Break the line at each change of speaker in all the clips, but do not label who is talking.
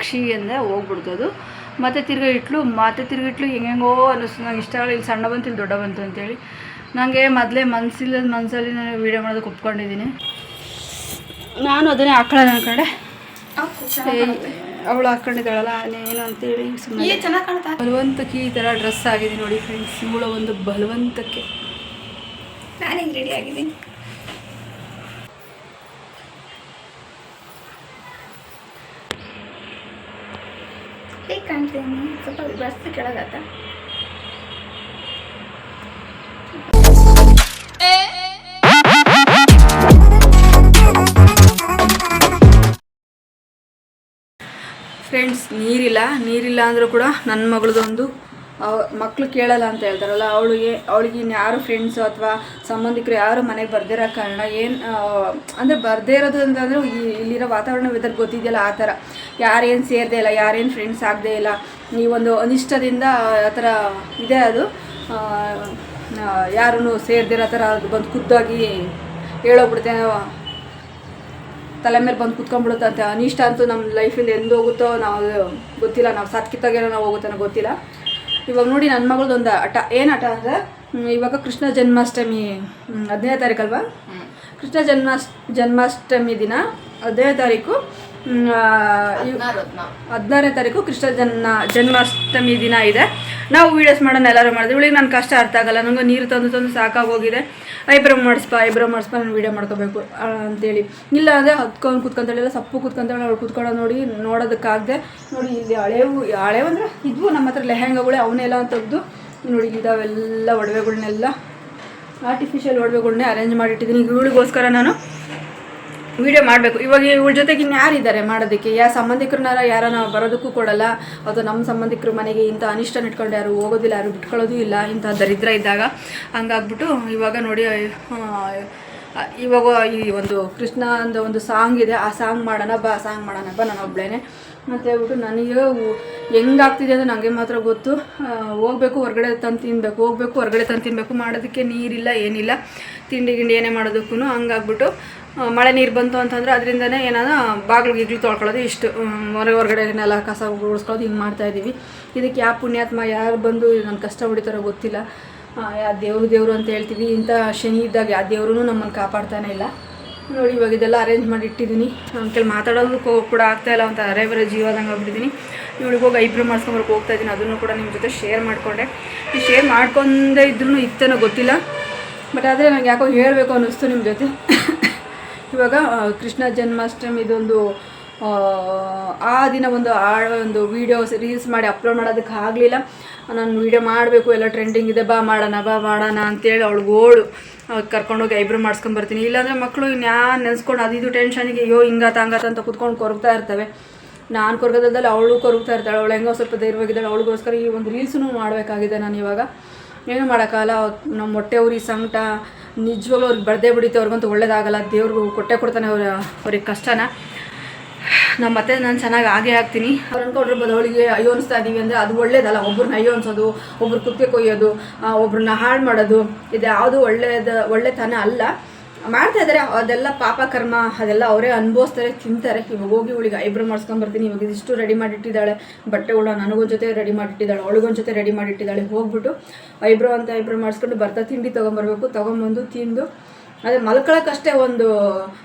Xi ಅಂದರೆ ಹೋಗ್ಬಿಡ್ತದು. ಮತ್ತು ತಿರ್ಗಿ ಇಟ್ಲು ಹೆಂಗೆಂಗೋ ಅನ್ನಿಸ್ತು. ನಂಗೆ ಇಷ್ಟ ಆಗಲಿ, ಇಲ್ಲಿ ಸಣ್ಣ ಬಂತು ಇಲ್ಲಿ ದೊಡ್ಡ ಬಂತು ಅಂತೇಳಿ. ನನಗೆ ಮೊದಲೇ ಮನಸ್ಸಲ್ಲಿ ನಾನು ವೀಡಿಯೋ ಮಾಡೋದಕ್ಕೆ ಒಪ್ಕೊಂಡಿದ್ದೀನಿ. ನಾನು ಅದನ್ನೇ ಹಾಕೊಳ್ಳೋಣ ಅನ್ಕೊಂಡೆ. ಅವಳು ಹಾಕ್ಕೊಂಡಿದ್ದಾಳಲ್ಲ ಏನು ಅಂತೇಳಿ ಸುಮ್ಮನೆ ಬಲವಂತಕ್ಕೆ ಈ ಥರ ಡ್ರೆಸ್ ಆಗಿದೆ ನೋಡಿ ಫ್ರೆಂಡ್ಸ್. ಇವಳ ಒಂದು ಬಲವಂತಕ್ಕೆ
ನಾನು ಹಿಂಗೆ ರೆಡಿ ಆಗಿದ್ದೀನಿ. ಹೇಗೆ ಕಾಣ್ತೀನಿ? ಸ್ವಲ್ಪ ಬಸ್ ಕೆಳಗತ್ತ.
ಫ್ರೆಂಡ್ಸ್, ನೀರಿಲ್ಲ ಅಂದರೂ ಕೂಡ ನನ್ನ ಮಗಳದೊಂದು ಮಕ್ಕಳು ಕೇಳಲ್ಲ ಅಂತ ಹೇಳ್ತಾರಲ್ಲ, ಅವಳಿಗೆ ಇನ್ಯಾರು ಫ್ರೆಂಡ್ಸು ಅಥವಾ ಸಂಬಂಧಿಕರು ಯಾರು ಮನೆಗೆ ಬರ್ದಿರೋ ಕಾರಣ ಅಂದರೆ ಬರ್ದೇ ಇರೋದು ಅಂತಂದರೆ ಇಲ್ಲಿರೋ ವಾತಾವರಣ ವೆದರ್ ಗೊತ್ತಿದೆಯಲ್ಲ, ಆ ಥರ ಯಾರೇನು ಸೇರದೇ ಇಲ್ಲ, ಯಾರೇನು ಫ್ರೆಂಡ್ಸ್ ಆಗದೇ ಇಲ್ಲ, ಈ ಒಂದು ಅನಿಷ್ಟದಿಂದ ಆ ಥರ ಇದೆ. ಅದು ಯಾರೂ ಸೇರ್ದಿರೋ ಥರ ಅದು ಬಂದು ಖುದ್ದಾಗಿ ಹೇಳೋಗ್ಬಿಡುತ್ತೆ, ತಲೆ ಮೇಲೆ ಬಂದು ಕುತ್ಕೊಂಡ್ಬಿಡುತ್ತಂತೆ. ಅನಿಷ್ಟ ಅಂತೂ ನಮ್ಮ ಲೈಫಿಂದ ಎಂದು ಹೋಗುತ್ತೋ ನಾವು ಗೊತ್ತಿಲ್ಲ, ನಾವು ಸತ್ಕಿತ್ತಾಗೇನೋ ನಾವು ಹೋಗುತ್ತೋ ಗೊತ್ತಿಲ್ಲ. ಇವಾಗ ನೋಡಿ ನನ್ನ ಮಗಳದೊಂದು ಆಟ, ಏನು ಆಟ ಅಂದರೆ ಇವಾಗ ಕೃಷ್ಣ ಜನ್ಮಾಷ್ಟಮಿ 15ನೇ ತಾರೀಕಲ್ವಾ, ಕೃಷ್ಣ ಜನ್ಮಾಷ್ಟಮಿ ದಿನ 15ನೇ ತಾರೀಕು 16ನೇ ತಾರೀಕು ಕೃಷ್ಣ ಜನ್ಮಾಷ್ಟಮಿ ದಿನ ಇದೆ. ನಾವು ವೀಡಿಯೋಸ್ ಮಾಡೋಣ ಎಲ್ಲರೂ ಮಾಡಿದ್ವಿ. ಇವಳಿಗೆ ನನ್ನ ಕಷ್ಟ ಅರ್ಥ ಆಗಲ್ಲ, ನನಗೆ ನೀರು ತಂದು ಸಾಕಾಗೋಗಿದೆ. ಐಬ್ರೋ ಮಾಡಿಸ್ಪ ನಾನು ವೀಡಿಯೋ ಮಾಡ್ಕೋಬೇಕು ಅಂತೇಳಿ. ಇಲ್ಲ ಅಂದರೆ ಹತ್ಕೊಂಡು ಕೂತ್ಕೊಂತಾಳೆಲ್ಲ, ಸಪ್ಪು ಕೂತ್ಕೊಂತಾಳೆ. ಅವಳು ಕೂತ್ಕೊಳ್ಳೋದು ನೋಡೋದಕ್ಕಾಗದೆ ನೋಡಿ, ಇಲ್ಲಿ ಹಳೆವು ಅಂದರೆ ಇದ್ವು ನಮ್ಮ ಹತ್ರ ಲೆಹೆಂಗಾಗಳೇ, ಅವನ್ನೆಲ್ಲ ತೆಗೆದು ನೋಡಿ ಇದಾವೆಲ್ಲ ಒಡವೆಗಳನ್ನೆಲ್ಲ ಆರ್ಟಿಫಿಷಿಯಲ್ ಒಡವೆಗಳನ್ನೇ ಅರೇಂಜ್ ಮಾಡಿಟ್ಟಿದ್ದೀನಿ. ಇವಳಿಗೋಸ್ಕರ ನಾನು ವೀಡಿಯೋ ಮಾಡಬೇಕು. ಇವಾಗ ಇವಳ ಜೊತೆಗೆ ಇನ್ಯಾರಿದ್ದಾರೆ ಮಾಡೋದಕ್ಕೆ? ಸಂಬಂಧಿಕರನ್ನಾರ ಯಾರನ್ನ ಬರೋದಕ್ಕೂ ಕೊಡಲ್ಲ, ಅಥವಾ ನಮ್ಮ ಸಂಬಂಧಿಕರು ಮನೆಗೆ ಇಂಥ ಅನಿಷ್ಟ ಇಟ್ಕೊಂಡು ಯಾರು ಹೋಗೋದಿಲ್ಲ, ಯಾರು ಬಿಟ್ಕೊಳ್ಳೋದು ಇಲ್ಲ, ಇಂಥ ದರಿದ್ರ ಇದ್ದಾಗ. ಹಂಗಾಗ್ಬಿಟ್ಟು ಇವಾಗ ನೋಡಿ, ಇವಾಗ ಈ ಒಂದು ಕೃಷ್ಣ ಅಂದ ಒಂದು ಸಾಂಗ್ ಇದೆ, ಆ ಸಾಂಗ್ ಮಾಡೋಣ ಬಾ ನಾನು ಒಬ್ಬಳೇನೆ ಅಂತ ಹೇಳ್ಬಿಟ್ಟು ನನಗೆ ಹೆಂಗಾಗ್ತಿದೆ ಅಂದರೆ ನನಗೆ ಮಾತ್ರ ಗೊತ್ತು. ಹೋಗ್ಬೇಕು ಹೊರಗಡೆ ತಂದು ತಿನ್ನಬೇಕು ಮಾಡೋದಕ್ಕೆ ನೀರಿಲ್ಲ, ಏನಿಲ್ಲ, ತಿಂಡಿ ಏನೇ ಮಾಡೋದಕ್ಕೂ. ಹಂಗಾಗ್ಬಿಟ್ಟು ಮಳೆ ನೀರು ಬಂತು ಅಂತಂದರೆ ಅದರಿಂದನೇ ಏನಾದ್ರು ಬಾಗಿಲು ತೊಳ್ಕೊಳ್ಳೋದು, ಇಷ್ಟು ಹೊರಗಡೆನೆಲ್ಲ ಕಸ ಉಳಿಸ್ಕೊಳ್ಳೋದು, ಹಿಂಗೆ ಮಾಡ್ತಾಯಿದ್ದೀವಿ. ಇದಕ್ಕೆ ಯಾವ ಪುಣ್ಯಾತ್ಮ ಯಾರು ಬಂದು ನನ್ನ ಕಷ್ಟ ಹೊಡಿತಾರೋ ಗೊತ್ತಿಲ್ಲ. ಯಾವ ದೇವರು ಅಂತ ಹೇಳ್ತೀವಿ, ಇಂಥ ಶನಿ ಇದ್ದಾಗ ಯಾವ ದೇವ್ರೂ ನಮ್ಮನ್ನು ಕಾಪಾಡ್ತಾನೆ ಇಲ್ಲ ನೋಡಿ. ಇವಾಗ ಇದೆಲ್ಲ ಅರೇಂಜ್ ಮಾಡಿ ಇಟ್ಟಿದ್ದೀನಿ. ನನ್ನ ಕೈಲಿ ಮಾತಾಡೋದಕ್ಕೂ ಕೂಡ ಆಗ್ತಾಯಿಲ್ಲ, ಅಂತ ಅರೆಬರೆ ಜೀವದಂಗೆ ಆಗ್ಬಿಟ್ಟಿದ್ದೀನಿ. ಇವಳಿಗೆ ಹೋಗಿ ಐಬ್ರೋ ಮಾಡಿಸ್ಕೊಂಬರಕ್ಕೆ ಹೋಗ್ತಾಯಿದ್ದೀನಿ. ಅದನ್ನು ಕೂಡ ನಿಮ್ಮ ಜೊತೆ ಶೇರ್ ಮಾಡಿಕೊಂಡೆ. ಈ ಶೇರ್ ಮಾಡ್ಕೊಂಡೇ ಇದ್ರೂ ಇತ್ತೇನೋ ಗೊತ್ತಿಲ್ಲ, ಬಟ್ ಆದರೆ ನನಗೆ ಯಾಕೋ ಹೇಳಬೇಕು ಅನ್ನಿಸ್ತು ನಿಮ್ಮ ಜೊತೆ. ಇವಾಗ ಕೃಷ್ಣ ಜನ್ಮಾಷ್ಟಮಿದೊಂದು ಆ ದಿನ ಒಂದು ರೀಲ್ಸ್ ಮಾಡಿ ಅಪ್ಲೋಡ್ ಮಾಡೋದಕ್ಕೆ ಆಗಲಿಲ್ಲ. ನಾನು ವೀಡಿಯೋ ಮಾಡಬೇಕು, ಎಲ್ಲ ಟ್ರೆಂಡಿಂಗ್ ಇದೆ, ಬಾ ಮಾಡೋಣ ಅಂತೇಳಿ ಅವಳಿಗೋಳು ಕರ್ಕೊಂಡೋಗಿ ಐಬ್ರೋ ಮಾಡಿಸ್ಕೊಂಬರ್ತೀನಿ. ಇಲ್ಲಾಂದರೆ ಮಕ್ಕಳು ಇನ್ಯಾರು ನೆನೆಸ್ಕೊಂಡು ಅದು ಟೆನ್ಷನಿಗೆ ಅಯ್ಯೋ ಹಿಂಗಾತ ಅಂತ ಕೂತ್ಕೊಂಡು ಕೊರಗ್ತಾ ಇರ್ತವೆ. ನಾನು ಕೊರಗೋದಲ್ಲಿ ಅವಳು ಕೊರಗ್ತಾ ಇರ್ತಾಳೆ. ಅವಳು ಹೆಂಗೋ ಸ್ವಲ್ಪ ಧೈರ್ಯವಾಗಿದ್ದಾಳೆ. ಅವಳಿಗೋಸ್ಕರ ಈ ಒಂದು ರೀಲ್ಸೂ ಮಾಡಬೇಕಾಗಿದೆ ನಾನು. ಇವಾಗ ಏನೂ ಮಾಡೋಕ್ಕಾಗಲ್ಲ. ನಮ್ಮ ಹೊಟ್ಟೆ ಉರಿ ಸಂಕಟ ನಿಜವಾಗ್ಲೂ ಅವ್ರಿಗೆ ಬಡ್ದೇ ಬಿಡಿತು. ಅವ್ರಿಗಂತೂ ಒಳ್ಳೇದಾಗಲ್ಲ. ದೇವ್ರಿಗೂ ಕೊಡ್ತಾನೆ ಅವ್ರಿಗೆ ಕಷ್ಟನ. ನಮ್ಮ ಮತ್ತೆ ನಾನು ಚೆನ್ನಾಗಿ ಆಗೇ ಆಗ್ತೀನಿ. ಅವ್ರು ಅನ್ಕೊಂಡಿರ್ಬೋದು ಅವಳಿಗೆ ಅಯ್ಯೋ ಅನಿಸ್ತಾ ಇದ್ದೀವಿ ಅಂದರೆ ಅದು ಒಳ್ಳೇದಲ್ಲ. ಒಬ್ರನ್ನ ಅಯ್ಯೋ ಅನ್ಸೋದು, ಒಬ್ರು ಕುತ್ತಿಗೆ ಕೊಯ್ಯೋದು, ಒಬ್ರನ್ನ ಹಾಳು ಮಾಡೋದು, ಇದು ಯಾವುದು ಒಳ್ಳೆತನ ಅಲ್ಲ. ಮಾಡ್ತಾಯಿದ್ದಾರೆ, ಅದೆಲ್ಲ ಪಾಪ ಕರ್ಮ, ಅದೆಲ್ಲ ಅವರೇ ಅನುಭವಿಸ್ತಾರೆ, ತಿಂತಾರೆ. ಇವಾಗ ಹೋಗಿ ಇವಳಿಗೆ ಐಬ್ರೋ ಮಾಡಿಸ್ಕೊಂಬರ್ತೀನಿ. ಇವಾಗ ಇದಿಷ್ಟು ರೆಡಿ ಮಾಡಿಟ್ಟಿದ್ದಾಳೆ ಬಟ್ಟೆಗಳು. ನನಗೊಂದು ಜೊತೆ ರೆಡಿ ಮಾಡಿಟ್ಟಿದ್ದಾಳೆ, ಅವಳಿಗೊಂದು ಜೊತೆ ರೆಡಿ ಮಾಡಿಟ್ಟಿದ್ದಾಳೆ. ಹೋಗ್ಬಿಟ್ಟು ಐಬ್ರೋ ಮಾಡಿಸ್ಕೊಂಡು ಬರ್ತಾ ತಿಂಡಿ ತೊಗೊಂಬಂದು ತಿಂದು, ಅದೇ ಮಲ್ಕೊಳ್ಳೋಕ್ಕಷ್ಟೇ ಒಂದು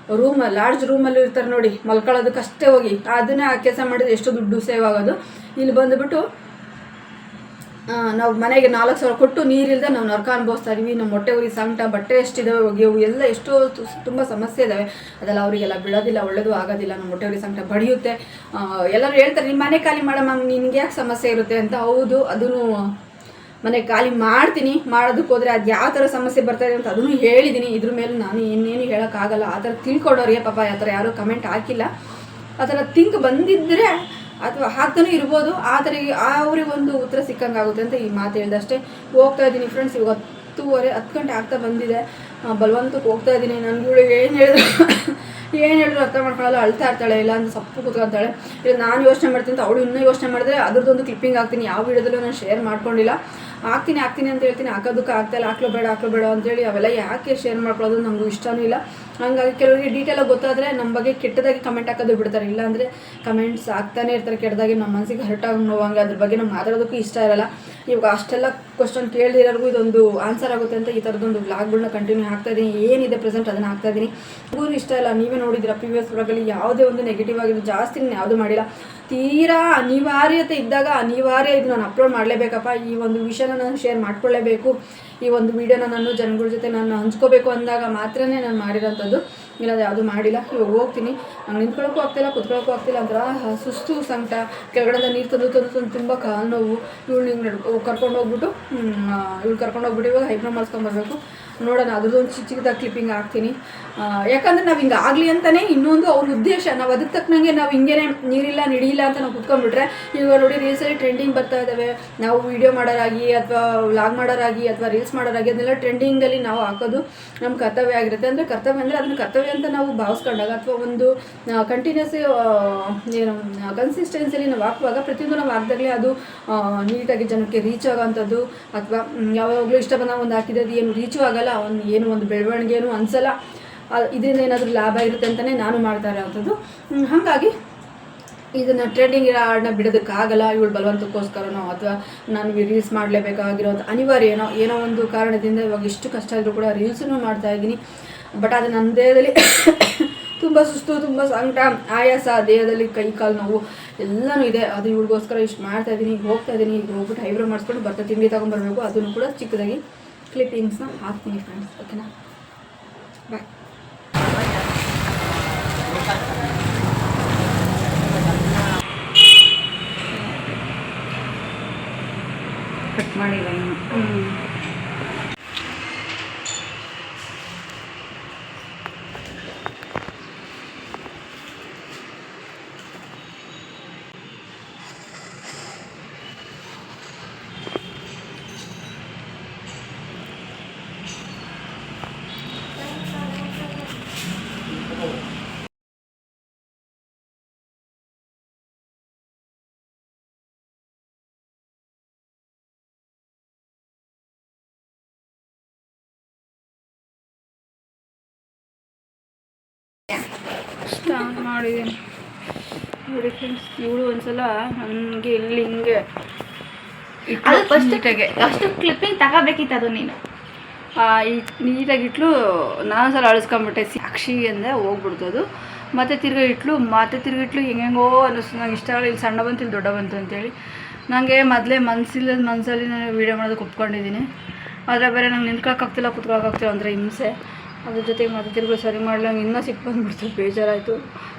ಲಾಡ್ಜ್ ರೂಮಲ್ಲಿ ಇರ್ತಾರೆ ನೋಡಿ, ಮಲ್ಕೊಳ್ಳೋದಕ್ಕಷ್ಟೇ ಹೋಗಿ ಅದನ್ನೇ ಆ ಕೆಲಸ ಮಾಡಿದ್ರೆ ಎಷ್ಟು ದುಡ್ಡು ಸೇವ್ ಆಗೋದು. ಇಲ್ಲಿ ಬಂದುಬಿಟ್ಟು ನಾವು ಮನೆಗೆ 4,000 ಕೊಟ್ಟು ನೀರಿಲ್ಲದೆ ನಾವು ನರಕ ಅನುಭವಿಸ್ತಾ ಇದೀವಿ. ನಮ್ಮ ಹೊಟ್ಟೆ ಉರಿ ಸಂಕಟ, ಬಟ್ಟೆ ಎಷ್ಟಿದ್ದಾವೆ ಒಗೆಯವು ಎಲ್ಲ ಎಷ್ಟೋ ತುಂಬ ಸಮಸ್ಯೆ ಇದ್ದಾವೆ. ಅದೆಲ್ಲ ಅವರಿಗೆಲ್ಲ ಬಿಡೋದಿಲ್ಲ, ಒಳ್ಳೇದು ಆಗೋದಿಲ್ಲ. ನಮ್ಮ ಹೊಟ್ಟೆ ಉರಿ ಸಂಕಟ ಬಡಿಯುತ್ತೆ. ಎಲ್ಲರೂ ಹೇಳ್ತಾರೆ ನಿಮ್ಮ ಮನೆ ಖಾಲಿ ಮಾಡಮ್ಮ, ನಿನಗೆ ಯಾಕೆ ಸಮಸ್ಯೆ ಇರುತ್ತೆ ಅಂತ. ಹೌದು, ಅದೂ ಮನೆ ಖಾಲಿ ಮಾಡ್ತೀನಿ. ಮಾಡೋದಕ್ಕೆ ಹೋದರೆ ಅದು ಯಾವ ಥರ ಸಮಸ್ಯೆ ಬರ್ತಾಯಿದೆ ಅಂತ ಅದನ್ನು ಹೇಳಿದ್ದೀನಿ. ಇದ್ರ ಮೇಲೆ ನಾನು ಇನ್ನೇನು ಹೇಳೋಕ್ಕಾಗಲ್ಲ. ಆ ಥರ ತಿಳ್ಕೊಡೋರಿಗೆ ಪಾಪ ಆ ಥರ ಯಾರೂ ಕಮೆಂಟ್ ಹಾಕಿಲ್ಲ. ಆ ಥರ ತಿಂಕ್ ಬಂದಿದ್ದರೆ ಅಥವಾ ಹಾಕ್ತಾನೂ ಇರ್ಬೋದು. ಆ ಥರ ಅವ್ರಿಗೊಂದು ಉತ್ತರ ಸಿಕ್ಕಂಗಾಗುತ್ತೆ ಅಂತ ಈ ಮಾತು ಹೇಳ್ದಷ್ಟೇ. ಹೋಗ್ತಾ ಇದ್ದೀನಿ ಫ್ರೆಂಡ್ಸ್. ಇವಾಗ 10 ಗಂಟೆ ಆಗ್ತಾ ಬಂದಿದೆ. ಬಲವಂತಕ್ಕೆ ಹೋಗ್ತಾ ಇದ್ದೀನಿ. ನನಗೆ ಇವಳಿಗೆ ಏನು ಹೇಳಿದ್ರು ಅರ್ಥ ಮಾಡ್ಕೊಳ್ಳಲ್ಲ. ಅಳ್ತಾ ಇರ್ತಾಳೆ, ಇಲ್ಲ ಅಂತ ಸಪ್ಪು ಕೂತ್ಕೊತಾಳೆ. ಇಲ್ಲ ನಾನು ಯೋಚನೆ ಮಾಡ್ತೀನಿ ಅಂತ ಅವಳು ಇನ್ನೂ ಯೋಚನೆ ಮಾಡಿದ್ರೆ ಅದ್ರದ್ದೊಂದು ಕ್ಲಿಪ್ಪಿಂಗ್ ಹಾಕ್ತೀನಿ. ಯಾವ ವಿಡಿಯೋದಲ್ಲೂ ನಾನು ಶೇರ್ ಮಾಡ್ಕೊಂಡಿಲ್ಲ. ಹಾಕ್ತೀನಿ ಅಂತ ಹೇಳ್ತೀನಿ, ಹಾಕೋದಕ್ಕೆ ಆಗ್ತಾಯಿಲ್ಲ. ಹಾಕ್ಲೋ ಬೇಡ ಅಂತೇಳಿ ಅವೆಲ್ಲ ಯಾಕೆ ಶೇರ್ ಮಾಡ್ಕೊಳ್ಳೋದು ನನಗೂ ಇಷ್ಟನೂ ಇಲ್ಲ. ಹಂಗಾಗಿ ಕೆಲವರಿಗೆ ಡೀಟೇಲಾಗಿ ಗೊತ್ತಾದರೆ ನಮ್ಮ ಬಗ್ಗೆ ಕೆಟ್ಟದಾಗಿ ಕಮೆಂಟ್ ಹಾಕೋದು ಬಿಡ್ತಾರೆ, ಇಲ್ಲಾಂದರೆ ಕಮೆಂಟ್ಸ್ ಆಗ್ತಾನೆ ಇರ್ತಾರೆ ಕೆಟ್ಟದಾಗಿ, ನಮ್ಮ ಮನಸ್ಸಿಗೆ ಹರ್ಟಾಗಿ ನೋವಂಗೆ ಅದ್ರ ಬಗ್ಗೆ ನಾವು ಮಾತಾಡೋದಕ್ಕೂ ಇಷ್ಟ ಇರಲ್ಲ. ಇವಾಗ ಅಷ್ಟೆಲ್ಲ ಕ್ವಶನ್ ಕೇಳ್ದಿರೋರ್ಗೂ ಇದೊಂದು ಆನ್ಸರ್ ಆಗುತ್ತೆ ಅಂತ ಈ ಥರದೊಂದು ವ್ಲಾಗ್ಗಳನ್ನ ಕಂಟಿನ್ಯೂ ಹಾಕ್ತಾಯಿದ್ದೀನಿ. ಏನಿದೆ ಪ್ರೆಸೆಂಟ್ ಅದನ್ನು ಹಾಕ್ತಾಯಿದ್ದೀನಿ. ಊರು ಇಷ್ಟ ಇಲ್ಲ, ನೀವೇ ನೋಡಿದ್ದೀರಾ ಪ್ರೀವಿಯಸ್ ವ್ಲಾಗಲ್ಲಿ ಯಾವುದೇ ಒಂದು ನೆಗೆಟಿವ್ ಆಗಿದ್ದು ಜಾಸ್ತಿ ನಾನು ಯಾವುದೂ ಮಾಡಿಲ್ಲ. ತೀರಾ ಅನಿವಾರ್ಯತೆ ಇದ್ದಾಗ ಅನಿವಾರ್ಯ ಇದು ನಾನು ಅಪ್ಲೋಡ್ ಮಾಡಲೇಬೇಕಪ್ಪ, ಈ ಒಂದು ವಿಷಯನ ನಾನು ಶೇರ್ ಮಾಡ್ಕೊಳ್ಳೇಬೇಕು, ಈ ಒಂದು ವೀಡಿಯೋನ ನಾನು ಜನಗಳ ಜೊತೆ ನಾನು ಹಂಚ್ಕೋಬೇಕು ಅಂದಾಗ ಮಾತ್ರನೇ ನಾನು ಮಾಡಿರೋಂಥದ್ದು, ಇಲ್ಲಾಂದರೆ ಯಾವುದೂ ಮಾಡಿಲ್ಲ. ಇವಾಗ ಹೋಗ್ತೀನಿ, ನಂಗೆ ನಿಂತ್ಕೊಳ್ಳೋಕ್ಕೂ ಆಗ್ತಿಲ್ಲ, ಕುತ್ಕೊಳ್ಳೋಕ್ಕೂ ಆಗ್ತಿಲ್ಲ, ಒಂಥರ ಸುಸ್ತು ಸಂಕಟ, ಕೆಳಗಡೆಯಿಂದ ನೀರು ತಂದು ತುಂಬ ಕಾಲು ನೋವು. ಇವಳು ಹಿಂಗೆ ಕರ್ಕೊಂಡು ಹೋಗ್ಬಿಟ್ಟು ಇವಾಗ ಐಬ್ರೋ ಮಾಡಿಸ್ಕೊಂಬರ್ಬೇಕು. ನೋಡೋಣ, ಅದ್ರದ್ದೊಂದು ಚಿಕ್ಕದಾಗಿ ಕ್ಲಿಪ್ಪಿಂಗ್ ಹಾಕ್ತೀನಿ. ಯಾಕಂದರೆ ನಾವು ಹಿಂಗೆ ಆಗಲಿ ಅಂತಲೇ ಇನ್ನೊಂದು ಅವ್ರ ಉದ್ದೇಶ. ನಾವು ಅದಕ್ಕೆ ತಕ್ಕನಂಗೆ ನಾವು ಹಿಂಗೇನೆ ನೀರಿಲ್ಲ ನಿಡಿಯಿಲ್ಲ ಅಂತ ನಾವು ಕುತ್ಕೊಂಡ್ಬಿಟ್ರೆ, ಇವಾಗ ನೋಡಿ ರೀಲ್ಸಲ್ಲಿ ಟ್ರೆಂಡಿಂಗ್ ಬರ್ತಾ ಇದ್ದಾವೆ. ನಾವು ವೀಡಿಯೋ ಮಾಡೋರಾಗಿ ಅಥವಾ ವ್ಲಾಗ್ ಮಾಡೋರಾಗಿ ಅಥವಾ ರೀಲ್ಸ್ ಮಾಡೋರಾಗಿ ಅದನ್ನೆಲ್ಲ ಟ್ರೆಂಡಿಂಗಲ್ಲಿ ನಾವು ಹಾಕೋದು ನಮ್ಮ ಕರ್ತವ್ಯ ಆಗಿರುತ್ತೆ. ಅಂದರೆ ಕರ್ತವ್ಯ ಅಂದರೆ ಅದನ್ನು ಕರ್ತವ್ಯ ಅಂತ ನಾವು ಭಾವಿಸ್ಕೊಂಡಾಗ ಅಥವಾ ಒಂದು ಕಂಟಿನ್ಯೂಸ್ ಏನು ಕನ್ಸಿಸ್ಟೆನ್ಸಿಲಿ ನಾವು ಹಾಕುವಾಗ ಪ್ರತಿಯೊಂದು ನಾವು ಹಾಕಿದಾಗಲೇ ಅದು ನೀಟಾಗಿ ಜನಕ್ಕೆ ರೀಚ್ ಆಗೋವಂಥದ್ದು, ಅಥವಾ ಯಾವಾಗಲೂ ಇಷ್ಟ ಬಂದಾಗ ಒಂದು ಹಾಕಿದ್ದು ಏನು ರೀಚು ಆಗಲ್ಲ, ಏನು ಒಂದು ಬೆಳವಣಿಗೆನೂ ಅನಿಸಲ್ಲ. ಇದರಿಂದ ಏನಾದರೂ ಲಾಭ ಇರುತ್ತೆ ಅಂತಲೇ ನಾನು ಮಾಡ್ತಾ ಇರೋವಂಥದ್ದು. ಹಾಗಾಗಿ ಇದನ್ನು ಟ್ರೆಂಡಿಂಗ್ ಹಾಡನ್ನ ಬಿಡೋದಕ್ಕಾಗಲ್ಲ. ಇವಳು ಬಲವಂತಕ್ಕೋಸ್ಕರನೋ ಅಥವಾ ನಾನು ರೀಲ್ಸ್ ಮಾಡಲೇಬೇಕಾಗಿರೋದು ಅನಿವಾರ್ಯ ಏನೋ ಒಂದು ಕಾರಣದಿಂದ ಇವಾಗ ಎಷ್ಟು ಕಷ್ಟ ಆದರೂ ಕೂಡ ರೀಲ್ಸನ್ನು ಮಾಡ್ತಾಯಿದ್ದೀನಿ. ಬಟ್ ಅದು ನನ್ನ ದೇಹದಲ್ಲಿ ತುಂಬ ಸುಸ್ತು, ತುಂಬ ಸಂಕಟ, ಆಯಾಸ, ದೇಹದಲ್ಲಿ ಕೈ ಕಾಲು ನೋವು ಎಲ್ಲನೂ ಇದೆ. ಅದು ಇವಳಿಗೋಸ್ಕರ ಇಷ್ಟು ಮಾಡ್ತಾಯಿದ್ದೀನಿ. ಈಗ ಹೋಗ್ತಾಯಿದ್ದೀನಿ, ಈಗ ಹೋಗ್ಬಿಟ್ಟು ಐಬ್ರೋ ಮಾಡಿಸ್ಕೊಂಡು ಬರ್ತಾ ತಿಂಡಿ ತೊಗೊಂಡ್ಬರ್ಬೇಕು. ಅದನ್ನು ಕೂಡ ಚಿಕ್ಕದಾಗಿ ಕ್ಲಿಪ್ಪಿಂಗ್ಸ್ನ ಹಾಕ್ತೀನಿ ಫ್ರೆಂಡ್ಸ್. ಓಕೆನಾ, ಬಾಯ್. ಕಟ್ ಮಾಡಿಲ್ಲ ಇನ್ನು. ಸ್ಟಾರ್ಟ್ ಮಾಡಿದ್ದೀನಿ ನೋಡಿ ಫ್ರೆಂಡ್ಸ್. ಇವಳು ಒಂದ್ಸಲ ನನಗೆ ಇಲ್ಲಿ ಹಿಂಗೆ ನೀಟಾಗೆ
ಅಷ್ಟು ಕ್ಲಿಪ್ಪಿಂಗ್ ತಗೋಬೇಕಿತ್ತು ಅದು ನೀನು.
ನೀಟಾಗಿ ಇಟ್ಲು. ನಾನು ಸಲ ಅಳಿಸ್ಕೊಂಬಿಟ್ಟೆ, ಸಾಕ್ಷಿ ಅಂದೆ ಹೋಗ್ಬಿಡ್ತು ಅದು. ಮತ್ತೆ ತಿರ್ಗಿಟ್ಲು ಹೆಂಗೆಂಗೋ ಅನ್ನಿಸ್ತು. ನಂಗೆ ಇಷ್ಟ ಆಗಲ್ಲ, ಇಲ್ಲಿ ಸಣ್ಣ ಬಂತು ಇಲ್ಲಿ ದೊಡ್ಡ ಬಂತು ಅಂತೇಳಿ. ನನಗೆ ಮೊದಲೇ ಮನಸ್ಸಲ್ಲಿ ನಾನು ವೀಡಿಯೋ ಮಾಡೋದಕ್ಕೆ ಒಪ್ಕೊಂಡಿದ್ದೀನಿ. ಆದರೆ ಬೇರೆ ನಂಗೆ ನಿಂತ್ಕೊಳ್ಳೋಕ್ಕಾಗ್ತಿಲ್ಲ, ಕುತ್ಕೊಳ್ಳೋಕ್ಕಾಗ್ತಿಲ್ಲ ಅಂದರೆ ಹಿಂಸೆ. ಅದ್ರ ಜೊತೆಗೆ ಮತ್ತೆ ತಿರ್ಗಿ ಸರಿ ಮಾಡ್ಲಂಗೆ ಇನ್ನೂ ಸಿಟ್ಟು ಬಂದುಬಿಡ್ತು, ಬೇಜಾರಾಯಿತು.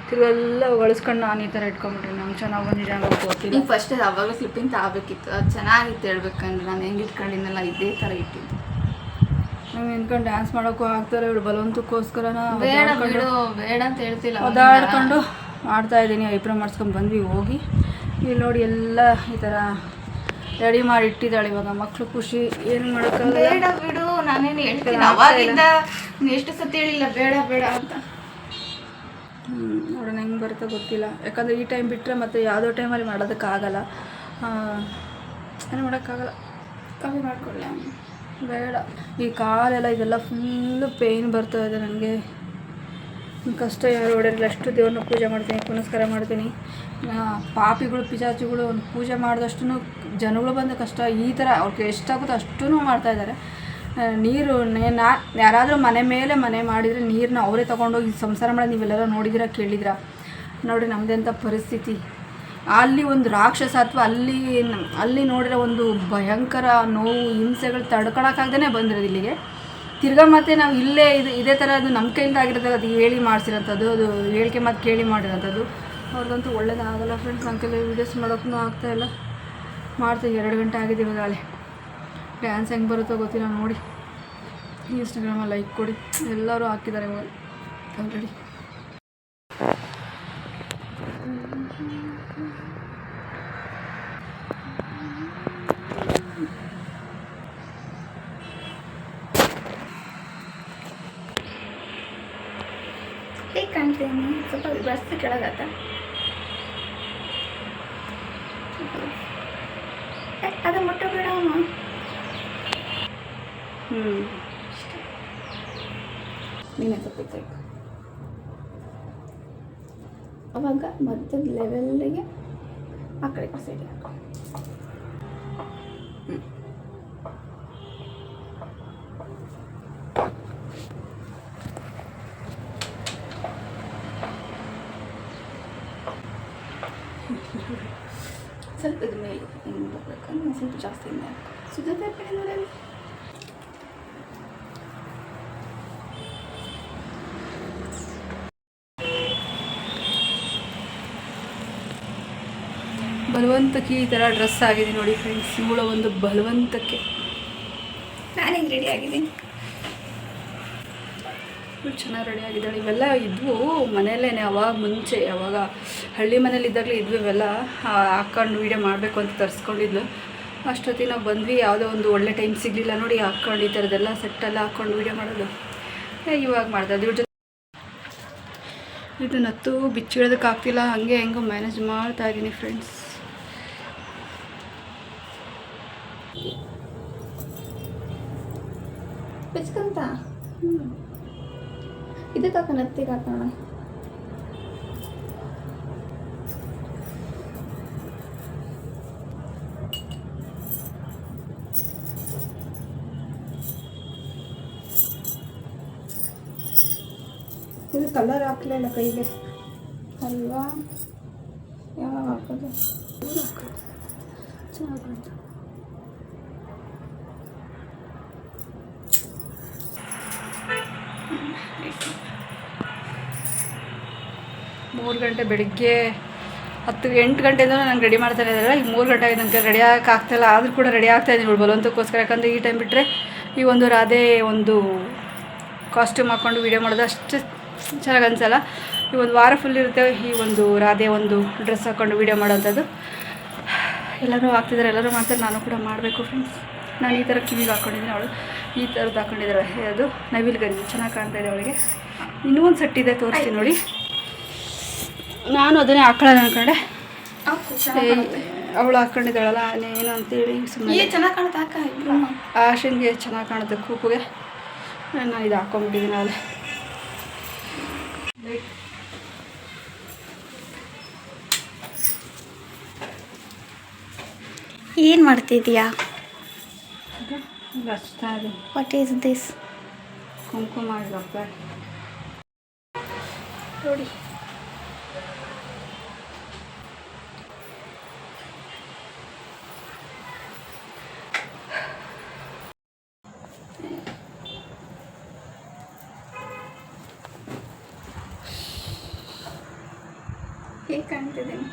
ತಿರ್ಗೆಲ್ಲ ಒಳಸ್ಕೊಂಡು ನಾನು ಈ ಥರ ಇಟ್ಕೊಂಡ್ಬಿಟ್ರಿ. ನಂಗೆ ಚೆನ್ನಾಗಿ ಬಂದಿದೆ ಹಂಗೆ ಗೊತ್ತಿಲ್ಲ.
ನೀವು ಫಸ್ಟ್ ಅವಾಗಲೂ ಕ್ಲಿಪ್ಪಿಂಗ್ ತಗೋಬೇಕಿತ್ತು, ಅದು ಚೆನ್ನಾಗಿತ್ತು ಹೇಳ್ಬೇಕಂದ್ರೆ. ನಾನು ಹೆಂಗೆ ಇಟ್ಕೊಂಡಿದ್ನಲ್ಲ ಇದೇ ಥರ ಇಟ್ಟಿದ್ದು.
ನಂಗೆ ನಿಂತ್ಕೊಂಡು ಡ್ಯಾನ್ಸ್ ಮಾಡೋಕ್ಕೂ ಆಗ್ತಾರೆ. ಇವಳು ಬಲವಂತಕ್ಕೋಸ್ಕರ
ಬೇಡ ಅಂತ ಹೇಳ್ತಿಲ್ಲ,
ಓದಾಡ್ಕೊಂಡು ಮಾಡ್ತಾಯಿದ್ದೀನಿ. ಐಬ್ರೋ ಮಾಡಿಸ್ಕೊಂಡು ಬಂದ್ವಿ ಹೋಗಿ. ಇಲ್ಲಿ ನೋಡಿ ಎಲ್ಲ ಈ ಥರ ರೆಡಿ ಮಾಡಿ ಇಟ್ಟಿದ್ದಾಳೆ. ಇವಾಗ ಮಕ್ಕಳು ಖುಷಿ, ಏನು ಮಾಡೋಕ್ಕಾಗಲ್ಲ.
ಬೇಡ ಬಿಡು, ನಾನೇನು ಹೇಳ್ತೀನಿ. ಅವಾಗಿಂದ ಎಷ್ಟು ಸತಿ ಹೇಳಿಲ್ಲ ಬೇಡ ಅಂತ.
ನೋಡೋಣ ಹೆಂಗೆ ಬರುತ್ತೋ ಗೊತ್ತಿಲ್ಲ. ಯಾಕಂದರೆ ಈ ಟೈಮ್ ಬಿಟ್ಟರೆ ಮತ್ತೆ ಯಾವುದೋ ಟೈಮಲ್ಲಿ ಮಾಡೋದಕ್ಕಾಗಲ್ಲ. ಏನು ಮಾಡೋಕ್ಕಾಗಲ್ಲ.
ಕಾಫಿ ಮಾಡ್ಕೊಳ್ಳ
ಬೇಡ. ಈ ಕಾಲೆಲ್ಲ ಇದೆಲ್ಲ ಫುಲ್ಲು ಪೇಯ್ನ್ ಬರ್ತಾ ಇದೆ ನನಗೆ. ಕಷ್ಟ ಯಾರು ಹೊಡೆಯಲ್ಲ. ಅಷ್ಟು ದೇವ್ರನ್ನ ಪೂಜೆ ಮಾಡ್ತೀನಿ, ಪುನಸ್ಕಾರ ಮಾಡ್ತೀನಿ. ಪಾಪಿಗಳು ಪಿಚಾಚಿಗಳು ಒಂದು ಪೂಜೆ ಮಾಡಿದಷ್ಟು ಜನಗಳು ಬಂದ ಕಷ್ಟ ಈ ಥರ ಅವ್ರಿಗೆ ಎಷ್ಟಾಗುತ್ತೋ ಅಷ್ಟೂ ಮಾಡ್ತಾಯಿದ್ದಾರೆ. ನೀರು ಯಾರಾದರೂ ಮನೆ ಮಾಡಿದರೆ ನೀರನ್ನ ಅವರೇ ತೊಗೊಂಡೋಗಿ ಸಂಸಾರ ಮಾಡೋದು ನೀವೆಲ್ಲರೂ ನೋಡಿದಿರ ಕೇಳಿದಿರ. ನೋಡಿ ನಮ್ಮದೆಂಥ ಪರಿಸ್ಥಿತಿ. ಅಲ್ಲಿ ಒಂದು ರಾಕ್ಷಸ ಅಥವಾ ಅಲ್ಲಿ ನೋಡಿರೋ ಒಂದು ಭಯಂಕರ ನೋವು ಹಿಂಸೆಗಳು ತಡ್ಕೊಳಕ್ಕಾಗ್ದೇ ಬಂದಿರೋದು ಇಲ್ಲಿಗೆ. ತಿರ್ಗಾ ಮತ್ತೆ ನಾವು ಇಲ್ಲೇ ಇದೇ ಥರ ಅದು ನಮ್ಮ ಕೈಯಿಂದ ಆಗಿರೋದು. ಅದು ಹೇಳಿ ಮಾಡಿಸಿರೋಂಥದ್ದು, ಅದು ಹೇಳಿಕೆ ಮತ್ತು ಕೇಳಿ ಮಾಡಿರೋಂಥದ್ದು. ಅವ್ರಿಗಂತೂ ಒಳ್ಳೇದಾಗಲ್ಲ ಫ್ರೆಂಡ್ಸ್. ನನ್ನ ಕೈಲಿ ವೀಡಿಯೋಸ್ ಮಾಡೋಕ್ಕೂ ಆಗ್ತಾಯಿಲ್ಲ. ಮಾಡ್ತೀವಿ 2 ಗಂಟೆ ಆಗಿದೆ ಇವಾಗಲೇ. ಡ್ಯಾನ್ಸ್ ಹೆಂಗೆ ಬರುತ್ತೋ ಗೊತ್ತಿಲ್ಲ. ನೋಡಿ ಇನ್ಸ್ಟಾಗ್ರಾಮಲ್ಲಿ ಲೈಕ್ ಕೊಡಿ, ಎಲ್ಲರೂ ಹಾಕಿದ್ದಾರೆ ಇವಾಗ ಆಲ್ರೆಡಿ.
ಹೇಗೆ ಕಾಣ್ತೀನಿ? ಸ್ವಲ್ಪ ಬಸ್ ಕೆಳಗತ್ತ ಅದು ಮುಟ್ಟ ಬೇಡ. ನೀನೇ ಸ್ವಲ್ಪ ಕೈ ಅವಾಗ ಮಧ್ಯದ ಲೆವೆಲ್ಲಿಗೆ ಆ ಕಡೆ ಸೈಡಿಗೆ ಹಾಕೋ. ಸ್ವಲ್ಪ ಇದು ಮೇಲೆ ಹಿಂಗೆ ಬರ್ಬೇಕಂದ್ರೆ ಸ್ವಲ್ಪ ಜಾಸ್ತಿ ಹಿಂಗೆ ಸುಜಾತ ಕಡೆ ನೋಡಿ.
ಬಲವಂತಕ್ಕೆ ಈ ಥರ ಡ್ರೆಸ್ ಆಗಿದೆ ನೋಡಿ ಫ್ರೆಂಡ್ಸ್. ಇವಳ ಒಂದು ಬಲವಂತಕ್ಕೆ
ನಾನು ಹಿಂಗೆ ರೆಡಿ ಆಗಿದ್ದೀನಿ.
ಇವಳು ಚೆನ್ನಾಗಿ ರೆಡಿ ಆಗಿದ್ದಾಳೆ. ಇವೆಲ್ಲ ಇದ್ವು ಮನೆಯಲ್ಲೇ ಅವಾಗ ಮುಂಚೆ, ಅವಾಗ ಹಳ್ಳಿ ಮನೇಲಿ ಇದ್ದಾಗಲೇ ಇದ್ವು ಇವೆಲ್ಲ ಹಾಕ್ಕೊಂಡು ವೀಡಿಯೋ ಮಾಡಬೇಕು ಅಂತ ತರಿಸ್ಕೊಂಡಿದ್ಲು. ಅಷ್ಟೊತ್ತಿಗೆ ನಾವು ಬಂದ್ವಿ, ಯಾವುದೋ ಒಂದು ಒಳ್ಳೆ ಟೈಮ್ ಸಿಗಲಿಲ್ಲ ನೋಡಿ ಹಾಕ್ಕೊಂಡು ಈ ಥರದ್ದೆಲ್ಲ ಸೆಟ್ಟೆಲ್ಲ ಹಾಕ್ಕೊಂಡು ವೀಡಿಯೋ ಮಾಡೋದು. ಇವಾಗ ಮಾಡ್ತಾಯಿದ್ದೆ ಇವ್ರ ಜೊತೆ. ಇದನ್ನತ್ತು ಬಿಚ್ಚಿಡೋದಕ್ಕೆ ಆಗ್ತಿಲ್ಲ, ಹಾಗೆ ಹೆಂಗೋ ಮ್ಯಾನೇಜ್ ಮಾಡ್ತಾಯಿದ್ದೀನಿ ಫ್ರೆಂಡ್ಸ್.
ಬೆಚ್ಕಂತ ಇದಕ್ಕೆ ಹಾಕೋಣ, ಹತ್ತಿಗೆ ಹಾಕೋಣ. ಇದು ಕಲರ್ ಹಾಕ್ಲಿಲ್ಲ ಕೈಗೆ ಅಲ್ವಾ? ಯಾವಾಗ ಹಾಕೋದು? ಚೆನ್ನಾಗಿ
3 ಗಂಟೆ ಬೆಳಿಗ್ಗೆ 8 ಗಂಟೆಯಿಂದ ನಾನು ರೆಡಿ ಮಾಡ್ತಾನೆ ಇದ್ದಾರೆ. ಈಗ 3 ಗಂಟೆ ಆಗಿದೆ, ನನಗೆ ರೆಡಿ ಆಗ್ತಾಯಿಲ್ಲ. ಆದರೂ ಕೂಡ ರೆಡಿ ಆಗ್ತಾಯಿದ್ದೀನಿ ಇವಳು ಬಲವಂತಕ್ಕೋಸ್ಕರ. ಯಾಕಂದರೆ ಈ ಟೈಮ್ ಬಿಟ್ಟರೆ ಈ ಒಂದು ರಾಧೆ ಒಂದು ಕಾಸ್ಟ್ಯೂಮ್ ಹಾಕ್ಕೊಂಡು ವೀಡಿಯೋ ಮಾಡೋದು ಅಷ್ಟು ಚೆನ್ನಾಗಿ ಅನಿಸಲ್ಲ. ಈ ಒಂದು ವಾರ ಫುಲ್ ಇರುತ್ತೆ ಈ ಒಂದು ರಾಧೆ ಒಂದು ಡ್ರೆಸ್ ಹಾಕ್ಕೊಂಡು ವೀಡಿಯೋ ಮಾಡೋವಂಥದ್ದು. ಎಲ್ಲರೂ ಹಾಕ್ತಿದ್ದಾರೆ, ಎಲ್ಲರೂ ಮಾಡ್ತಾರೆ, ನಾನು ಕೂಡ ಮಾಡಬೇಕು ಫ್ರೆಂಡ್ಸ್. ನಾನು ಈ ಥರ ಕಿವಿಗೆ ಹಾಕ್ಕೊಂಡಿದ್ದೀನಿ, ಅವಳು ಈ ಥರದ್ದು ಹಾಕ್ಕೊಂಡಿದ್ದಾಳೆ. ಅದು ನವಿಲ್ಗರಿ ಚೆನ್ನಾಗಿ ಕಾಣ್ತಾ ಇದೆ ಅವಳಿಗೆ. ಇನ್ನೂ ಒಂದು ಸೆಟ್ ಇದೆ, ತೋರಿಸ್ತೀನಿ ನೋಡಿ. ನಾನು ಅದನ್ನೇ ಹಾಕೊಳ್ಳೋಣ ಅಂದ್ಕೊಂಡೆ, ಅವಳು ಹಾಕ್ಕೊಂಡಿದ್ದಾಳಲ್ಲ ಏನು ಅಂತೇಳಿ ಸುಮ್ಮನೆ
ಚೆನ್ನಾಗಿ ಕಾಣುತ್ತೆ.
ಆಶನ್ಗೆ ಚೆನ್ನಾಗಿ ಕಾಣುತ್ತೆ, ಕೂಪುಗೆ. ನಾನು ಇದು ಹಾಕ್ಕೊಂಬಿಟ್ಟಿದ್ದೀನಿ ಅಲ್ಲಿ.
ಏನು ಮಾಡ್ತಿದ್ದೀಯಾ?
ಅಷ್ಟೇ.
What is this?
ಕುಂಕುಮ ಇಲ್ಲಪ್ಪ
ನೋಡಿ. ಹೇಗೆ ಕಾಣ್ತಿದ್ದೀನಿ?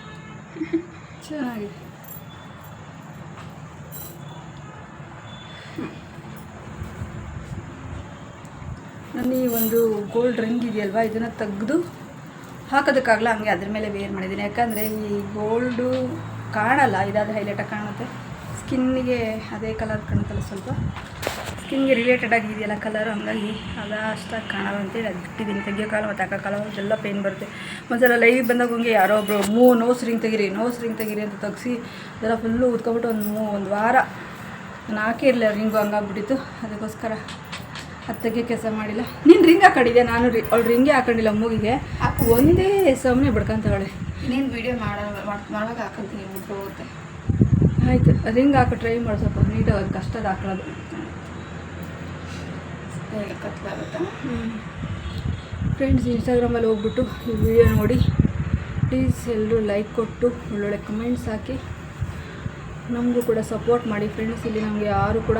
ಚೆನ್ನಾಗಿದೆ. ನನ್ನ ಈ ಒಂದು ಗೋಲ್ಡ್ ರಿಂಗ್ ಇದೆಯಲ್ವಾ, ಇದನ್ನು ತೆಗೆದು ಹಾಕೋದಕ್ಕಾಗಲ್ಲ, ಹಂಗೆ ಅದ್ರ ಮೇಲೆ ವೇರ್ ಮಾಡಿದ್ದೀನಿ. ಯಾಕಂದರೆ ಈ ಗೋಲ್ಡು ಕಾಣಲ್ಲ, ಇದಾದರೆ ಹೈಲೈಟಾಗಿ ಕಾಣುತ್ತೆ. ಸ್ಕಿನ್ನಿಗೆ ಅದೇ ಕಲರ್ ಕಾಣುತ್ತಲ್ಲ, ಸ್ವಲ್ಪ ಸ್ಕಿನ್ಗೆ ರಿಲೇಟೆಡ್ ಆಗಿದೆಯಲ್ಲ ಕಲರು, ಹಂಗಾಗಿ ಅದು ಅಷ್ಟಾಗಿ ಕಾಣಲ್ಲ ಅಂತೇಳಿ ಅದು ಬಿಟ್ಟಿದ್ದೀನಿ. ತೆಗಿಯೋಕ್ಕಾಗಲ್ಲ ಮತ್ತು ಹಾಕೋಕ್ಕಾಗಲ್ಲ, ಎಲ್ಲ ಪೇನ್ ಬರುತ್ತೆ. ಒಂದ್ಸಲ ಲೈವ್ ಬಂದಾಗ ಹಂಗೆ ಯಾರೋ ಒಬ್ಬರು ನೋಸ್ ರಿಂಗ್ ತೆಗೀರಿ ಅಂತ ತೆಗಿಸಿ ಅದೆಲ್ಲ ಫುಲ್ಲು ಉತ್ಕೊಬಿಟ್ಟು ಒಂದು ವಾರ ನಾನು ಹಾಕಿರಲಿಲ್ಲ ರಿಂಗು, ಹಂಗಾಗ್ಬಿಟ್ಟಿತ್ತು. ಅದಕ್ಕೋಸ್ಕರ ಹತ್ತಕ್ಕೆ ಕೆಲಸ ಮಾಡಿಲ್ಲ. ನೀನು ರಿಂಗ್ ಹಾಕೊಂಡಿದ್ದೆ, ನಾನು ಅವಳು ರಿಂಗೇ ಹಾಕೊಂಡಿಲ್ಲ ಮೂಗಿಗೆ, ಒಂದೇ ಸಮನೆ ಬಿಡ್ಕೊಂತವಳೆ.
ನೀನು ವೀಡಿಯೋ ಮಾಡುವಾಗ ಹಾಕೊಂತೀನಿ, ಹೋಗುತ್ತೆ.
ಆಯಿತು, ರಿಂಗ್ ಹಾಕೋ ಟ್ರೈ ಮಾಡೋ, ಸ್ವಲ್ಪ ನೀಟಾಗಿ ಕಷ್ಟದ ಹಾಕೊಳ್ಳೋದು,
ಕತ್ಲಾಗುತ್ತೆ.
ಫ್ರೆಂಡ್ಸ್, ಇನ್ಸ್ಟಾಗ್ರಾಮಲ್ಲಿ ಹೋಗ್ಬಿಟ್ಟು ಈ ವಿಡಿಯೋ ನೋಡಿ ಪ್ಲೀಸ್ ಎಲ್ಲರೂ ಲೈಕ್ ಕೊಟ್ಟು ಒಳ್ಳೊಳ್ಳೆ ಕಮೆಂಟ್ಸ್ ಹಾಕಿ ನಮಗೂ ಕೂಡ ಸಪೋರ್ಟ್ ಮಾಡಿ ಫ್ರೆಂಡ್ಸ್. ಇಲ್ಲಿ ನಮಗೆ ಯಾರು ಕೂಡ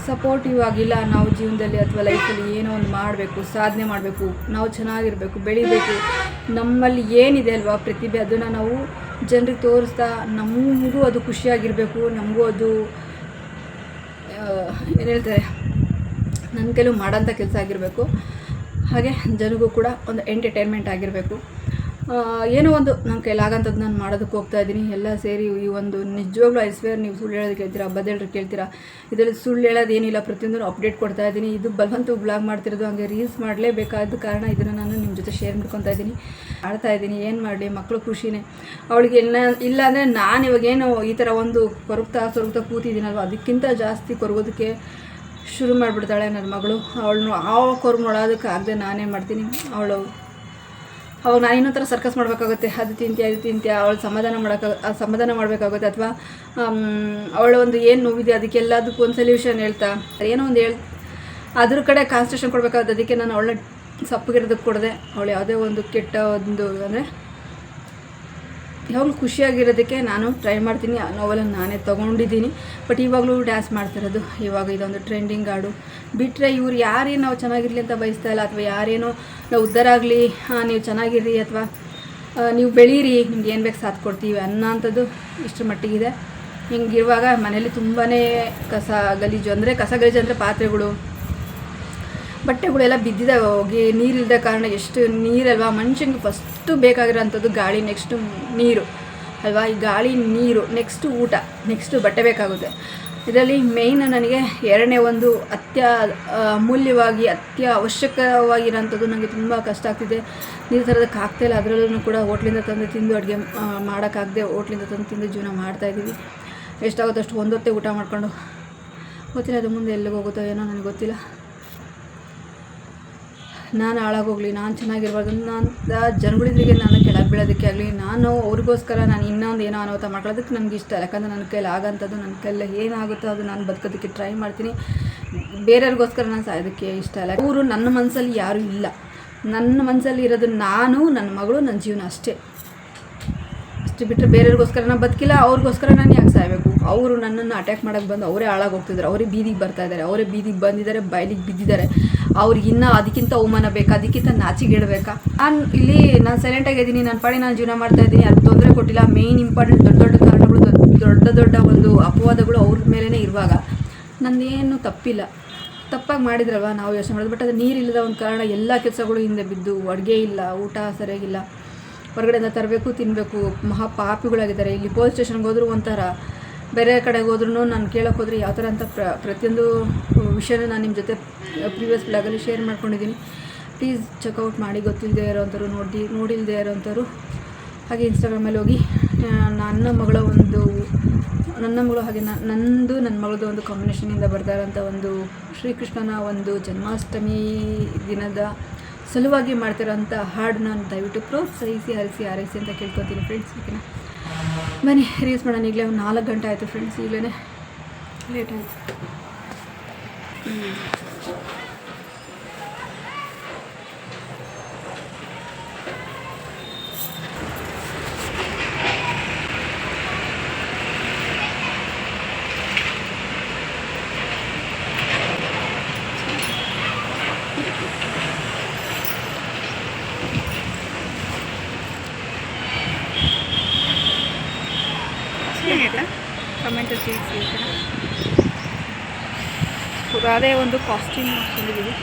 ಸಪೋರ್ಟಿವ್ ಆಗಿಲ್ಲ. ನಾವು ಜೀವನದಲ್ಲಿ ಅಥವಾ ಲೈಫಲ್ಲಿ ಏನೋ ಒಂದು ಮಾಡಬೇಕು, ಸಾಧನೆ ಮಾಡಬೇಕು, ನಾವು ಚೆನ್ನಾಗಿರಬೇಕು, ಬೆಳಿಬೇಕು, ನಮ್ಮಲ್ಲಿ ಏನಿದೆ ಅಲ್ವಾ ಪ್ರತಿಭೆ, ಅದನ್ನು ನಾವು ಜನರಿಗೆ ತೋರಿಸ್ತಾ ನಮಗೂ ಅದು ಖುಷಿಯಾಗಿರಬೇಕು, ನಮಗೂ ಅದು ಏನು ಹೇಳ್ತಾರೆ ನನ್ನ ಕೆಲವು ಮಾಡೋಂಥ ಕೆಲಸ ಆಗಿರಬೇಕು. ಹಾಗೆ ಜನರಿಗೂ ಕೂಡ ಒಂದು ಎಂಟರ್ಟೈನ್ಮೆಂಟ್ ಆಗಿರಬೇಕು. ಏನೋ ಒಂದು ನನ್ನ ಕೈಲಾಗಂಥದ್ದು ನಾನು ಮಾಡೋದಕ್ಕೆ ಹೋಗ್ತಾಯಿದ್ದೀನಿ. ಎಲ್ಲ ಸೇರಿ ಈ ಒಂದು ನಿಜವಾಗ್ಲೂ ಐಸ್ವೇರ್, ನೀವು ಸುಳ್ಳು ಹೇಳೋದು ಕೇಳ್ತೀರಾ, ಬದಲು ಕೇಳ್ತೀರಾ, ಇದರಲ್ಲಿ ಸುಳ್ಳು ಹೇಳೋದು ಏನಿಲ್ಲ, ಪ್ರತಿಯೊಂದು ಅಪ್ಡೇಟ್ ಕೊಡ್ತಾಯಿದ್ದೀನಿ. ಇದು ಬಲವಂತ ಬ್ಲಾಗ್ ಮಾಡ್ತಿರೋದು, ಹಾಗೆ ರೀಲ್ಸ್ ಮಾಡಲೇಬೇಕಾದ ಕಾರಣ ಇದನ್ನು ನಾನು ನಿಮ್ಮ ಜೊತೆ ಶೇರ್ ಮಾಡ್ಕೊತಾ ಇದ್ದೀನಿ, ಆಡ್ತಾಯಿದ್ದೀನಿ. ಏನು ಮಾಡಲಿ, ಮಕ್ಕಳು ಖುಷಿನೇ. ಅವಳಿಗೆ ಇಲ್ಲ ಅಂದರೆ ನಾನು ಇವಾಗೇನು ಈ ಥರ ಒಂದು ಕೊರಗ್ತಾ ಕೂತಿದ್ದೀನಲ್ವ, ಅದಕ್ಕಿಂತ ಜಾಸ್ತಿ ಕೊರಗೋದಕ್ಕೆ ಶುರು ಮಾಡಿಬಿಡ್ತಾಳೆ ನನ್ನ ಮಗಳು. ಅವಳನ್ನು ಅವಳು ನೋಡೋದಕ್ಕೆ ಆಗದೆ ನಾನೇ ಮಾಡ್ತೀನಿ. ಅವಾಗ ನಾನು ಇನ್ನೊಂಥರ ಸರ್ಕಸ್ ಮಾಡಬೇಕಾಗುತ್ತೆ, ಅದು ತಿಂತ್ಯ ಅವಳು ಸಮಾಧಾನ ಮಾಡಬೇಕಾಗುತ್ತೆ. ಅಥವಾ ಅವಳ ಒಂದು ಏನು ನೋವಿದೆ ಅದಕ್ಕೆಲ್ಲದಕ್ಕೂ ಒಂದು ಸೊಲ್ಯೂಷನ್ ಹೇಳ್ತಾ ಏನೋ ಒಂದು ಅದ್ರ ಕಡೆ ಕಾನ್ಸಂಟ್ರೇಷನ್ ಕೊಡಬೇಕಾಗುತ್ತೆ. ಅದಕ್ಕೆ ನಾನು ಅವಳನ್ನ ಸಪ್ಪಗಿರೋದಕ್ಕೆ ಕೊಡದೆ, ಅವಳು ಯಾವುದೇ ಒಂದು ಕೆಟ್ಟ ಒಂದು ಅಂದರೆ ಯಾವಾಗಲೂ ಖುಷಿಯಾಗಿರೋದಕ್ಕೆ ನಾನು ಟ್ರೈ ಮಾಡ್ತೀನಿ. ಆ ನೋವೆಲನ್ನು ನಾನೇ ತೊಗೊಂಡಿದ್ದೀನಿ. ಬಟ್ ಇವಾಗಲೂ ಡ್ಯಾನ್ಸ್ ಮಾಡ್ತಿರೋದು ಇವಾಗ ಇದೊಂದು ಟ್ರೆಂಡಿಂಗ್ ಹಾಡು ಬಿಟ್ಟರೆ ಇವ್ರು ಯಾರೇನು ನಾವು ಚೆನ್ನಾಗಿರಲಿ ಅಂತ ಬಯಸ್ತಾ ಇಲ್ಲ, ಅಥವಾ ಯಾರೇನೋ ನಾವು ಉದ್ಧಾರ ಆಗಲಿ, ನೀವು ಚೆನ್ನಾಗಿರ್ರಿ ಅಥವಾ ನೀವು ಬೆಳೀರಿ, ನಿಮ್ಗೆ ಏನು ಬೇಕು ಸಾಥ್ ಕೊಡ್ತೀವಿ ಅನ್ನೋಂಥದ್ದು ಇಷ್ಟರ ಮಟ್ಟಿಗಿದೆ. ಹಿಂಗಿರುವಾಗ ಮನೇಲಿ ತುಂಬಾ ಕಸ ಗಲೀಜು ಅಂದರೆ ಪಾತ್ರೆಗಳು ಬಟ್ಟೆಗಳೆಲ್ಲ ಬಿದ್ದಿದ್ದಾವೆ. ಹೋಗಿ ನೀರಿಲ್ಲದ ಕಾರಣ ಎಷ್ಟು ನೀರಲ್ವಾ ಮನುಷ್ಯಂಗೆ ಫಸ್ಟು ಬೇಕಾಗಿರೋಂಥದ್ದು ಗಾಳಿ, ನೆಕ್ಸ್ಟು ನೀರು ಅಲ್ವಾ. ಈ ಗಾಳಿ, ನೀರು, ನೆಕ್ಸ್ಟು ಊಟ, ನೆಕ್ಸ್ಟು ಬಟ್ಟೆ ಬೇಕಾಗುತ್ತೆ. ಇದರಲ್ಲಿ ಮೇಯ್ನ್ ನನಗೆ ಎರಡನೇ ಒಂದು ಅಮೂಲ್ಯವಾಗಿ ಅವಶ್ಯಕವಾಗಿರೋಂಥದ್ದು ನನಗೆ ತುಂಬ ಕಷ್ಟ ಆಗ್ತಿದೆ. ನೀರು ತರೋದಕ್ಕೆ ಆಗ್ತಾಯಿಲ್ಲ. ಅದರಲ್ಲೂ ಕೂಡ ಹೋಟ್ಲಿಂದ ತಂದು ತಿಂದು ಅಡುಗೆ ಮಾಡೋಕ್ಕಾಗದೆ ಹೋಟ್ಲಿಂದ ತಂದು ತಿಂದು ಜೀವನ ಮಾಡ್ತಾಯಿದ್ದೀವಿ. ಎಷ್ಟಾಗುತ್ತೋ ಅಷ್ಟು ಒಂದೊತ್ತೇ ಊಟ ಮಾಡ್ಕೊಂಡು ಗೊತ್ತಿಲ್ಲ. ಅದು ಮುಂದೆ ಎಲ್ಲಿಗೆ ಹೋಗುತ್ತೋ ಏನೋ ನನಗೆ ಗೊತ್ತಿಲ್ಲ. ನಾನು ಹಾಳಾಗೋಗ್ಲಿ, ನಾನು ಚೆನ್ನಾಗಿರ್ಬಾರ್ದು, ನಾನು ಜನಗಳಿದ್ರಿಗೆ ನಾನು ಕೆಳಗೆ ಬೀಳೋದಕ್ಕೆ ಆಗಲಿ, ನಾನು ಅವ್ರಿಗೋಸ್ಕರ ನಾನು ಇನ್ನೊಂದು ಏನೋ ಅನಾಹುತ ಮಾಡ್ಕೊಳ್ಳೋದಕ್ಕೆ ನನಗೆ ಇಷ್ಟ ಇಲ್ಲ. ಯಾಕಂದರೆ ನನ್ನ ಕೈಲಿ ಆಗೋಂಥದ್ದು, ನನ್ನ ಕೈಲಿ ಏನಾಗುತ್ತೋ ಅದು ನಾನು ಬದುಕೋದಕ್ಕೆ ಟ್ರೈ ಮಾಡ್ತೀನಿ. ಬೇರೆಯವ್ರಿಗೋಸ್ಕರ ನಾನು ಸಾಯೋದಕ್ಕೆ ಇಷ್ಟ ಇಲ್ಲ. ಅವರು ನನ್ನ ಮನಸ್ಸಲ್ಲಿ ಯಾರೂ ಇಲ್ಲ. ನನ್ನ ಮನಸ್ಸಲ್ಲಿ ಇರೋದು ನಾನು, ನನ್ನ ಮಗಳು, ನನ್ನ ಜೀವನ ಅಷ್ಟೇ ಬಿಟ್ಟರೆ ಬೇರೆಯವ್ರಿಗೋಸ್ಕರ ನಾನು ಬದುಕಿಲ್ಲ. ಅವ್ರಿಗೋಸ್ಕರ ನಾನು ಯಾಕೆ ಸಾಯಬೇಕು? ಅವರು ನನ್ನನ್ನು ಅಟ್ಯಾಕ್ ಮಾಡೋಕ್ಕೆ ಬಂದು ಅವರೇ ಹಾಳಾಗೋಗ್ತಿದ್ದಾರೆ, ಅವರೇ ಬೀದಿಗೆ ಬರ್ತಾಯಿದ್ದಾರೆ, ಅವರೇ ಬೀದಿಗೆ ಬಂದಿದ್ದಾರೆ, ಬಯಲಿಗೆ ಬಿದ್ದಿದ್ದಾರೆ. ಅವ್ರಿಗೆ ಇನ್ನೂ ಅದಕ್ಕಿಂತ ಅವಮಾನ ಬೇಕಾ, ಅದಕ್ಕಿಂತ ನಾಚಿಗೆಡಬೇಕಾ? ನಾನು ಸೈಲೆಂಟಾಗಿದ್ದೀನಿ, ನನ್ನ ಪಾಡಿ ನಾನು ಜೀವನ ಮಾಡ್ತಾಯಿದ್ದೀನಿ, ಯಾರು ತೊಂದರೆ ಕೊಟ್ಟಿಲ್ಲ. ಮೇಯ್ನ್ ಇಂಪಾರ್ಟೆಂಟ್ ದೊಡ್ಡ ಕಾರಣಗಳು, ದೊಡ್ಡ ಒಂದು ಅಪವಾದಗಳು ಅವ್ರ ಮೇಲೇ ಇರುವಾಗ ನನ್ನದೇನು ತಪ್ಪಿಲ್ಲ. ತಪ್ಪಾಗಿ ಮಾಡಿದ್ರಲ್ವ ನಾವು ಯೋಚನೆ ಮಾಡೋದು. ಬಟ್ ಅದು ನೀರಿಲ್ಲದ ಒಂದು ಕಾರಣ ಎಲ್ಲ ಕೆಲಸಗಳು ಹಿಂದೆ ಬಿದ್ದು, ಅಡುಗೆ ಇಲ್ಲ, ಊಟ ಸರಿಯಾಗಿಲ್ಲ, ಹೊರಗಡೆಯಿಂದ ತರಬೇಕು, ತಿನ್ನಬೇಕು, ಮಹಾಪಾಪಿಗಳಾಗಿದ್ದಾರೆ. ಇಲ್ಲಿ ಪೊಲೀಸ್ ಸ್ಟೇಷನ್ಗೆ ಹೋದರೂ ಒಂಥರ, ಬೇರೆ ಕಡೆಗೆ ಹೋದ್ರೂ ನಾನು ಕೇಳೋಕೆ ಹೋದರೆ ಯಾವ ಥರ ಅಂತ ಪ್ರತಿಯೊಂದು ವಿಷಯನೂ ನಾನು ನಿಮ್ಮ ಜೊತೆ ಪ್ರೀವಿಯಸ್ ಬ್ಲಾಗಲ್ಲಿ ಶೇರ್ ಮಾಡ್ಕೊಂಡಿದ್ದೀನಿ. ಪ್ಲೀಸ್ ಚೆಕ್ಔಟ್ ಮಾಡಿ. ಗೊತ್ತಿಲ್ಲದೆ ಇರೋವಂಥವ್ರು, ನೋಡಿಲ್ಲದೆ ಇರೋವಂಥವ್ರು ಹಾಗೆ ಇನ್ಸ್ಟಾಗ್ರಾಮಲ್ಲಿ ಹೋಗಿ ನನ್ನ ಮಗಳು ಹಾಗೆ ನನ್ನ ಮಗಳದ್ದು ಒಂದು ಕಾಂಬಿನೇಷನಿಂದ ಬರ್ತಾ ಇರೋಂಥ ಒಂದು ಶ್ರೀಕೃಷ್ಣನ ಒಂದು ಜನ್ಮಾಷ್ಟಮಿ ದಿನದ ಸಲುವಾಗಿ ಮಾಡ್ತಿರೋಂಥ ಹಾಡು ನಾನು ದಯವಿಟ್ಟು ಪ್ರೋತ್ಸಾಹಿಸಿ, ಹರಿಸಿ, ಹಾರೈಸಿ ಅಂತ ಕೇಳ್ಕೊತೀನಿ ಫ್ರೆಂಡ್ಸ್. ಓಕೆನಾ, ಬನ್ನಿ ರೀಲ್ಸ್ ಮಾಡೋಣ. ಈಗಲೇ ಒಂದು 4 ಗಂಟೆ ಆಯಿತು ಫ್ರೆಂಡ್ಸ್, ಈಗಲೇ ಲೇಟ್ ಆಯಿತು. ಕಮೆಂಟ್ ತಿಳಿಸಿ. ಅದೇ ಒಂದು ಕಾಸ್ಟ್ಯೂಮ್ ಹಾಕ್ಕೊಂಡಿದ್ದೀವಿ.